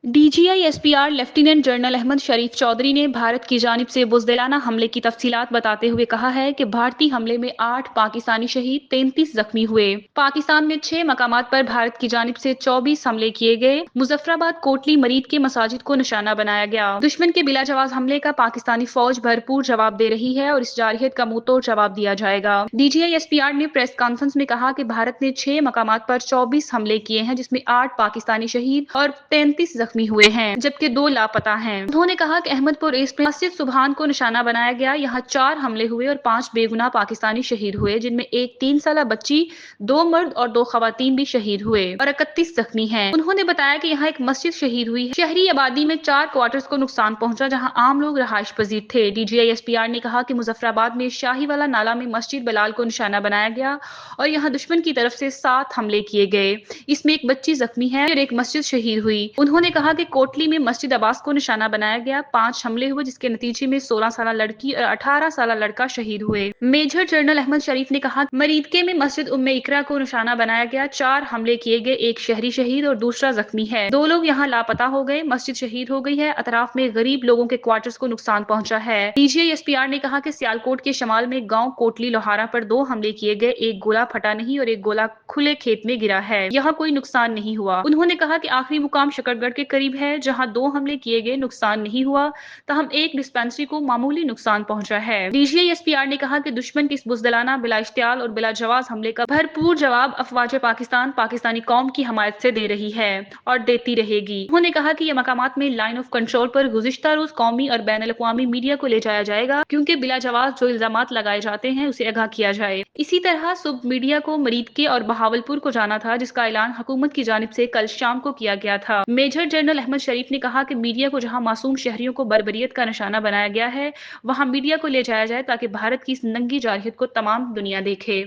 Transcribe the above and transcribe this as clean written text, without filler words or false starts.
DGI-SPR lieutenant general Ahmad शरीफ चौधरी ने भारत की जानिब से बुज़दिलाना हमले की तफसीलात बताते हुए कहा है कि भारतीय हमले में 8 पाकिस्तानी शहीद, 33 जख्मी हुए। पाकिस्तान में 6 मकामात पर भारत की जानिब से 24 हमले किए गए। मुजफ्फराबाद, कोटली, मरीद के मसाजिद को निशाना बनाया गया। दुश्मन के बिलाजवाज हमले का पाकिस्तानी फौज भरपूर जवाब दे रही है और इस जारहियत का मुंह तोड़ जवाब दिया जाएगा। DGI-SPR ने प्रेस कॉन्फ्रेंस में कहा कि भारत ने 6 मकामात पर 24 हमले किए हैं, जिसमें 8 पाकिस्तानी शहीद और 33 जख्मी हुए हैं, जबकि 2 लापता हैं। उन्होंने कहा कि अहमदपुर ईस्ट में मस्जिद सुबहान को निशाना बनाया गया। यहाँ 4 हमले हुए और 5 बेगुनाह पाकिस्तानी शहीद हुए, जिनमें एक 3 साल बच्ची, 2 मर्द और 2 खवातीन भी शहीद हुए और 31 जख्मी हैं। उन्होंने बताया कि यहाँ एक मस्जिद शहीद हुई है। शहरी आबादी में 4 क्वार्टर्स को नुकसान पहुंचा, जहां आम लोग रहायश पजीर थे। DGI-SPR ने कहा कि मुजफ्फराबाद में शाहीवाला नाला में मस्जिद बलाल को निशाना बनाया गया और यहाँ दुश्मन की तरफ से 7 हमले किए गए। इसमें एक बच्ची जख्मी है और एक मस्जिद शहीद हुई। उन्होंने कहा कि कोटली में मस्जिद अब्बास को निशाना बनाया गया। 5 हमले हुए, जिसके नतीजे में 16 साल लड़की और 18 साल लड़का शहीद हुए। मेजर जनरल अहमद शरीफ ने कहा मरीदके में मस्जिद उम्मे इकरा को निशाना बनाया गया। 4 हमले किए गए, एक शहरी शहीद और दूसरा जख्मी है। 2 लोग यहाँ लापता हो गए, मस्जिद शहीद हो गई है। अतराफ में गरीब लोगों के क्वार्टर्स को नुकसान पहुंचा है। DGI-SPR ने कहा कि सियालकोट के शमाल में गांव कोटली लोहारा पर 2 हमले किए गए। एक गोला फटा नहीं और एक गोला खुले खेत में गिरा है। यहाँ कोई नुकसान नहीं हुआ। उन्होंने कहा कि आखिरी मुकाम शकरगढ़ के करीब है, जहां 2 हमले किए गए, नुकसान नहीं हुआ, तहम एक डिस्पेंसरी को मामूली नुकसान पहुंचा है। DGI-SPR ने कहा कि दुश्मन की इस बुज़दिलाना, बिला इश्तियाल और बिला जवाज हमले का भरपूर जवाब अफवाज पाकिस्तान पाकिस्तानी कौम की हमायत से दे रही है और देती रहेगी। उन्होंने कहा कि ये मकामात में लाइन ऑफ कंट्रोल पर गुज़िश्ता रोज कौमी और बैनुल अक़वामी मीडिया को ले जाया जाएगा, क्योंकि बिला जवाज जो इल्जामात लगाए जाते हैं उसे आगाह किया जाए। इसी तरह सुबह मीडिया को मरीदके और बहावलपुर को जाना था, जिसका ऐलान हुकूमत की जानिब से कल शाम को किया गया था। मेजर जनरल अहमद शरीफ ने कहा कि मीडिया को जहां मासूम शहरियों को बर्बरियत का निशाना बनाया गया है, वहां मीडिया को ले जाया जाए ताकि भारत की इस नंगी जारहियत को तमाम दुनिया देखे।